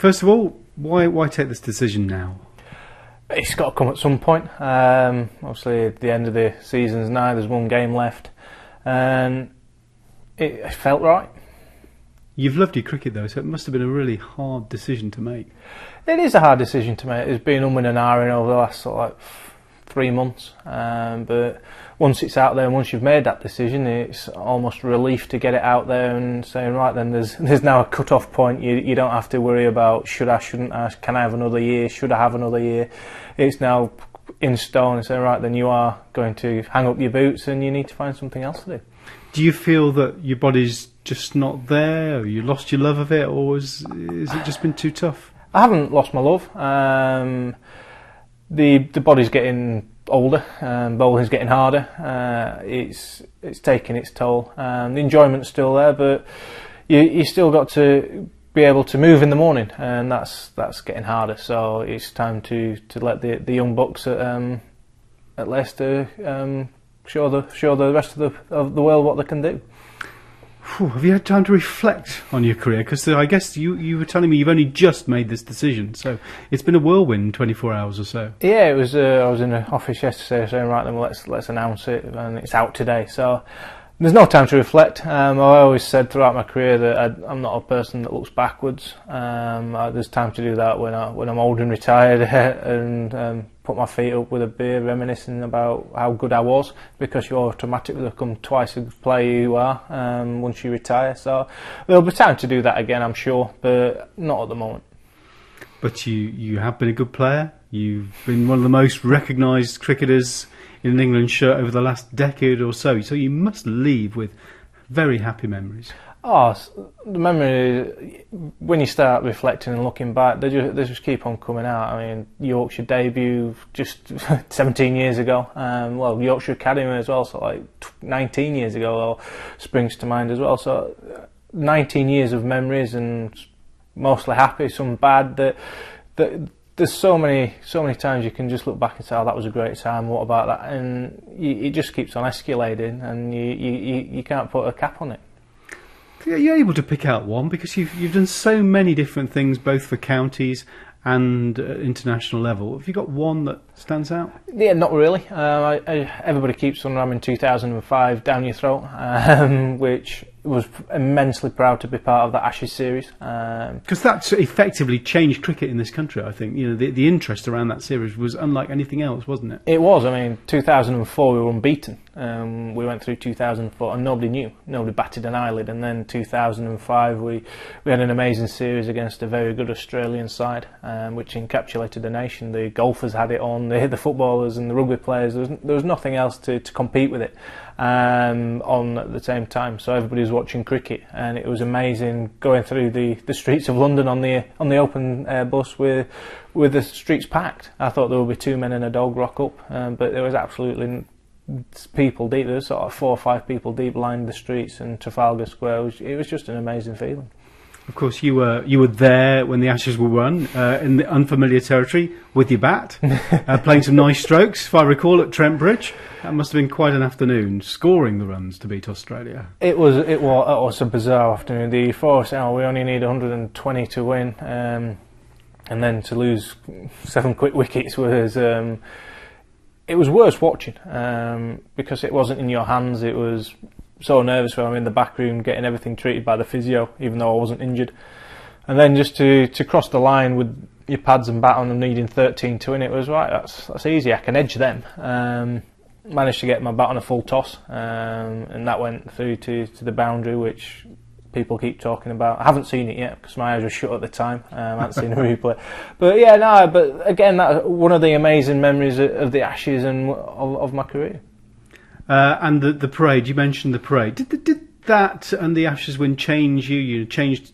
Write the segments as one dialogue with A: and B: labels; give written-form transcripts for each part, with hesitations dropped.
A: First of all, why take this decision now?
B: It's got to come at some point. Obviously, at the end of the season's now, there's one game left, and it felt right.
A: You've loved your cricket though, so it must have been a really hard decision to make.
B: It is a hard decision to make. It's been umming and ahhing over the last 3 months, but once it's out there and once you've made that decision, it's almost a relief to get it out there and saying, right then, there's now a cut-off point. You don't have to worry about should I, shouldn't I, can I have another year, should I have another year. It's now in stone and saying, right then, you are going to hang up your boots and you need to find something else to do.
A: Do you feel that your body's just not there, or you lost your love of it, or is it just been too tough?
B: I haven't lost my love. The body's getting older, bowling's getting harder. It's taking its toll. The enjoyment's still there, but you still got to be able to move in the morning, and that's getting harder. So it's time to let the young bucks at Leicester show the rest of the world what they can do.
A: Have you had time to reflect on your career? Because I guess you were telling me you've only just made this decision, so it's been a whirlwind 24 hours or so.
B: Yeah, it was. I was in the office yesterday saying, right then, let's announce it, and it's out today. So there's no time to reflect. I always said throughout my career that I'm not a person that looks backwards. There's time to do that when I'm old and retired and put my feet up with a beer, reminiscing about how good I was, because you automatically become twice the player you are once you retire. So there'll be time to do that again, I'm sure, but not at the moment.
A: But you have been a good player. You've been one of the most recognised cricketers in an England shirt over the last decade or so. So you must leave with very happy memories.
B: Oh, the memory, when you start reflecting and looking back, they just keep on coming out. I mean, Yorkshire debut just 17 years ago. Yorkshire Academy as well, so 19 years ago springs to mind as well. So 19 years of memories, and mostly happy, some bad. That there's so many times you can just look back and say, oh, that was a great time, what about that? And it just keeps on escalating, and you can't put a cap on it.
A: You're able to pick out one because you've done so many different things, both for counties and international level. Have you got one that stands out? Yeah,
B: not really. Everybody keeps on ramming 2005 down your throat, which was immensely proud to be part of that Ashes series.
A: Because that's effectively changed cricket in this country, I think. You know, the interest around that series was unlike anything else, wasn't it?
B: It was. I mean, 2004 we were unbeaten. We went through 2004 and nobody knew. Nobody batted an eyelid. And then 2005 we had an amazing series against a very good Australian side, which encapsulated the nation. The golfers had it on, the footballers and the rugby players. There was nothing else to compete with it on at the same time. So everybody was watching cricket, and it was amazing going through the streets of London on the open bus with the streets packed. I thought there would be 2 men and a dog rock up, but there was absolutely people deep. There was sort of 4 or 5 people deep lined the streets and Trafalgar Square. It was just an amazing feeling.
A: Of course, you were there when the Ashes were won in the unfamiliar territory with your bat, playing some nice strokes, if I recall, at Trent Bridge. That must have been quite an afternoon, scoring the runs to beat Australia. It
B: was a bizarre afternoon. The 4 hours, we only need 120 to win, and then to lose 7 quick wickets was it was worth watching because it wasn't in your hands. It was so nervous when I'm in the back room getting everything treated by the physio, even though I wasn't injured. And then just to cross the line with your pads and bat on and needing 13 to win, it was right, that's easy, I can edge them. Managed to get my bat on a full toss, and that went through to the boundary, which people keep talking about. I haven't seen it yet because my eyes were shut at the time. I haven't seen a replay. But again, that's one of the amazing memories of the Ashes and of my career.
A: And the parade, you mentioned the parade. Did that and the Ashes win change you? You changed,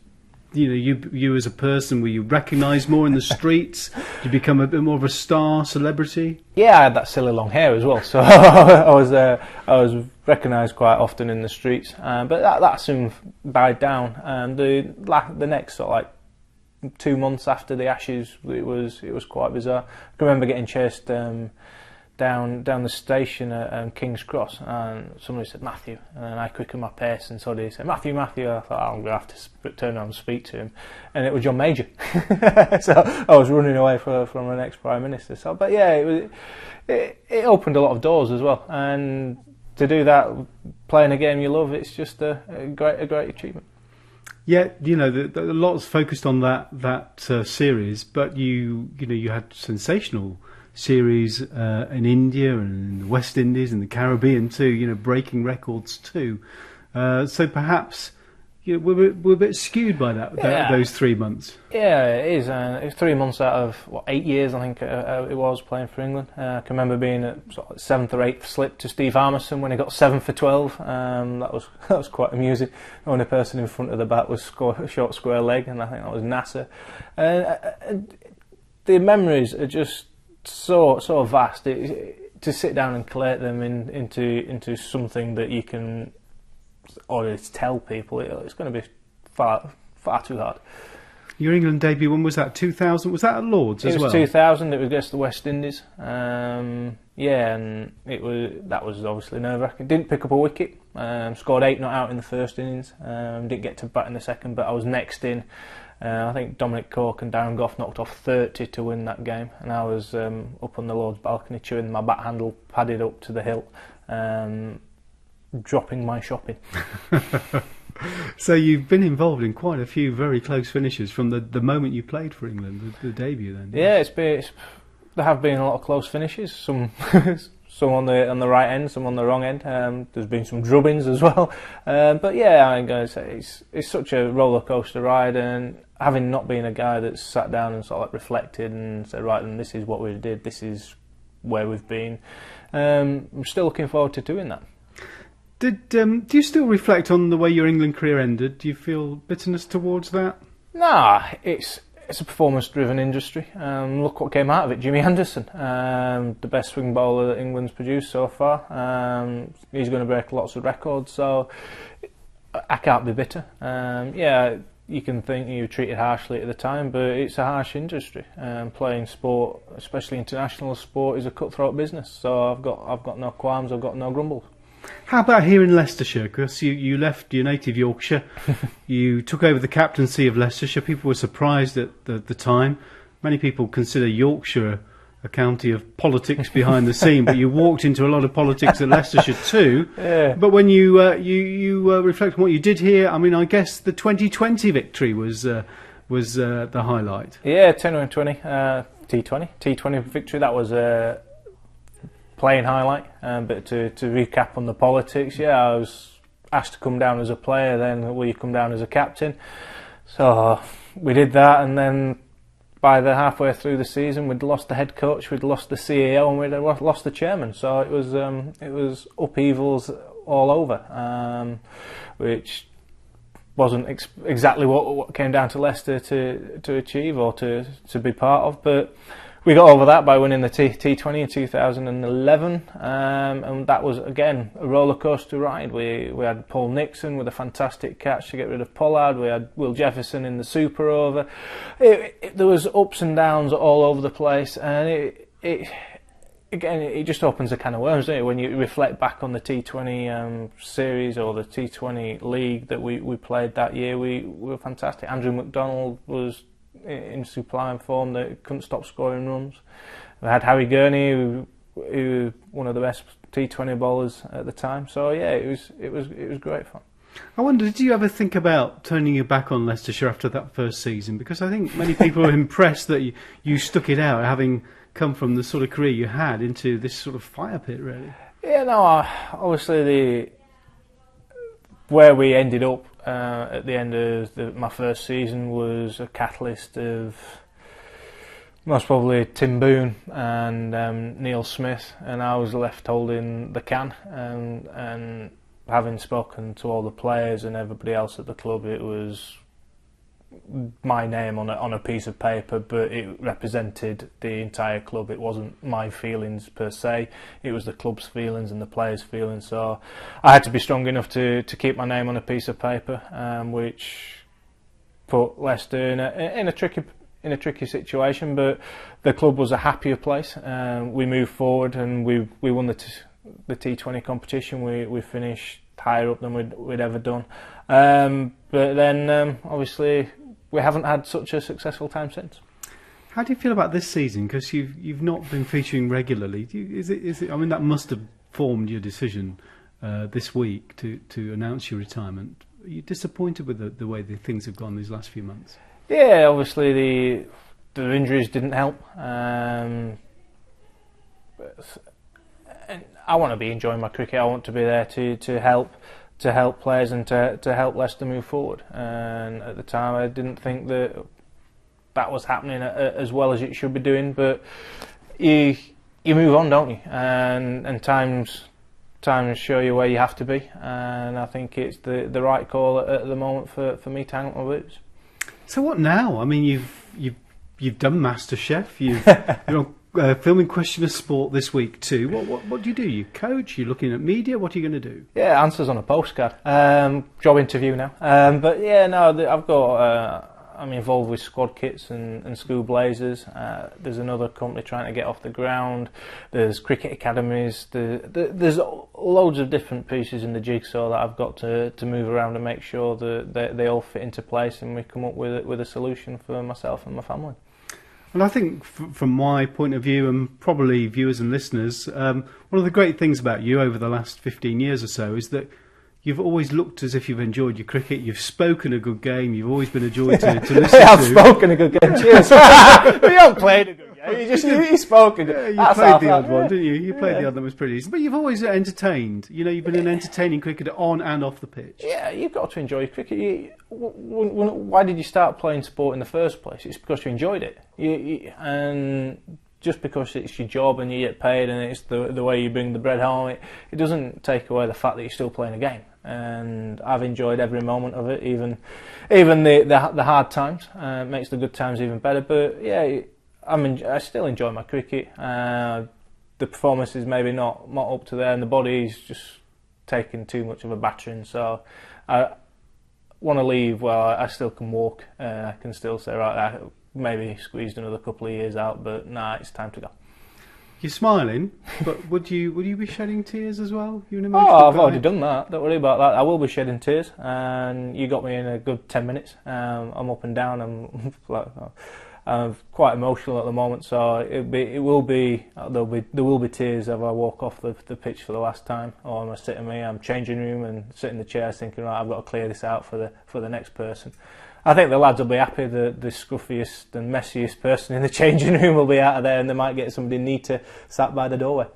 A: you as a person. Were you recognised more in the streets? Did you become a bit more of a star, celebrity? Yeah,
B: I had that silly long hair as well, so I was recognised quite often in the streets. But that soon died down. And the next sort of 2 months after the Ashes, it was quite bizarre. I can remember getting chased down the station at King's Cross, and somebody said Matthew, and I quickened my pace, and so did he say Matthew. I thought, oh, I'm going to have to turn around and speak to him, and it was John Major. So I was running away from an ex-Prime Minister. So, but yeah, it opened a lot of doors as well, and to do that, playing a game you love, it's just a great achievement.
A: Yeah, you know, a lot's focused on that series, but you had sensational series in India and in the West Indies and the Caribbean too. You know, breaking records too. So perhaps we're a bit skewed by those 3 months.
B: Yeah, it is. It was 3 months out of 8 years, I think it was, playing for England. I can remember being at sort of 7th or 8th slip to Steve Harmison when he got 7 for 12. That was quite amusing. The only person in front of the bat was a short square leg, and I think that was Nasser. The memories are just so vast. To sit down and collate them into something that you can, or to tell people, it's going to be far too hard.
A: Your England debut, when was that? 2000? Was that at Lords as well?
B: It was 2000. It was against the West Indies. And that was obviously nerve-wracking. Didn't pick up a wicket. Scored 8 not out in the first innings. Didn't get to bat in the second, but I was next in. I think Dominic Cork and Darren Gough knocked off 30 to win that game, and I was up on the Lord's balcony chewing my bat handle padded up to the hilt, dropping my shopping.
A: So you've been involved in quite a few very close finishes from the moment you played for England, the debut then.
B: Yeah, there have been a lot of close finishes, some some on the right end, some on the wrong end. There's been some drubbings as well, but yeah, I'm going to say it's such a roller coaster ride, and having not been a guy that's sat down and sort of like reflected and said, right, then this is what we did, this is where we've been. I'm still looking forward to doing that.
A: Do you still reflect on the way your England career ended? Do you feel bitterness towards that?
B: Nah, it's a performance-driven industry. Look what came out of it. Jimmy Anderson, the best swing bowler that England's produced so far. He's going to break lots of records, so I can't be bitter. Yeah, you can think you were treated harshly at the time, but it's a harsh industry. Playing sport, especially international sport, is a cutthroat business. So I've got no qualms. I've got no grumbles.
A: How about here in Leicestershire? Because you left your native Yorkshire, you took over the captaincy of Leicestershire. People were surprised at the time. Many people consider Yorkshire a county of politics behind the scene, but you walked into a lot of politics at Leicestershire too. Yeah. But when you reflect on what you did here, I mean, I guess the 2020 victory was the highlight.
B: Yeah, 10-20 T20 victory. That was playing highlight, but to recap on the politics, yeah, I was asked to come down as a player, then will you come down as a captain? So we did that, and then by the halfway through the season we'd lost the head coach, we'd lost the CEO, and we'd lost the chairman, so it was upheavals all over, which wasn't exactly what came down to Leicester to achieve or to be part of, but we got over that by winning the T20 in 2011, and that was again a roller coaster ride. We had Paul Nixon with a fantastic catch to get rid of Pollard. We had Will Jefferson in the super over. There was ups and downs all over the place, and it just opens a can of worms, doesn't it? When you reflect back on the T20 series or the T20 league that we played that year, we were fantastic. Andrew McDonald was in sublime form, that couldn't stop scoring runs. We had Harry Gurney, who was one of the best T20 bowlers at the time. So yeah, it was great fun.
A: I wonder, did you ever think about turning your back on Leicestershire after that first season? Because I think many people are impressed that you stuck it out, having come from the sort of career you had into this sort of fire pit, really.
B: Yeah, no, obviously where we ended up at the end of my first season was a catalyst of most probably Tim Boone and Neil Smith, and I was left holding the can, and having spoken to all the players and everybody else at the club, it was my name on a piece of paper, but it represented the entire club. It wasn't my feelings per se, it was the club's feelings and the players' feelings. So I had to be strong enough to keep my name on a piece of paper, which put Leicester in a tricky in a tricky situation, but the club was a happier place. We moved forward and we won the T20 competition. We finished higher up than we'd ever done. But then obviously we haven't had such a successful time since.
A: How do you feel about this season? Because you've not been featuring regularly. Is it? I mean, that must have formed your decision this week to announce your retirement. Are you disappointed with the way the things have gone these last few months?
B: Yeah, obviously the injuries didn't help. And I want to be enjoying my cricket. I want to be there to help players and to help Leicester move forward. And at the time, I didn't think that was happening as well as it should be doing. But you move on, don't you? And times show you where you have to be. And I think it's the right call at the moment for me to hang up my boots.
A: So what now? I mean, you've done MasterChef. You're on filming Question of Sport this week too. What do? You coach? You're looking at media. What are you going to do?
B: Yeah, answers on a postcard. Job interview now. But yeah, no, I've got. I'm involved with squad kits and school blazers. There's another company trying to get off the ground. There's cricket academies. There's loads of different pieces in the jigsaw that I've got to move around and make sure that they all fit into place and we come up with a solution for myself and my family.
A: And I think from my point of view, and probably viewers and listeners, one of the great things about you over the last 15 years or so is that you've always looked as if you've enjoyed your cricket. You've spoken a good game. You've always been a joy to listen to.
B: I've spoken a good game. Cheers. You haven't played a good game. You've spoken.
A: Yeah, you played the odd one, didn't you? You played the odd that was pretty decent. But you've always entertained. You know, you've been an entertaining cricketer on and off the pitch.
B: Yeah, you've got to enjoy cricket. Why did you start playing sport in the first place? It's because you enjoyed it. And just because it's your job and you get paid and it's the way you bring the bread home, it doesn't take away the fact that you're still playing a game. And I've enjoyed every moment of it, even the hard times. Makes the good times even better. But yeah, I still enjoy my cricket. The performance is maybe not up to there, and the body's just taking too much of a battering. So I want to leave while I still can walk. I can still say, right, I maybe squeezed another couple of years out, but nah, it's time to go.
A: You're smiling, but would you be shedding tears as well? You're an emotional
B: I've
A: guy.
B: already done that. Don't worry about that. I will be shedding tears, and you got me in a good 10 minutes. I'm up and down. I'm quite emotional at the moment, so there will be tears if I walk off the pitch for the last time, or I'm sitting in my changing room and sit in the chairs thinking, right, I've got to clear this out for the next person. I think the lads will be happy. The scruffiest and messiest person in the changing room will be out of there, and they might get somebody neater sat by the doorway.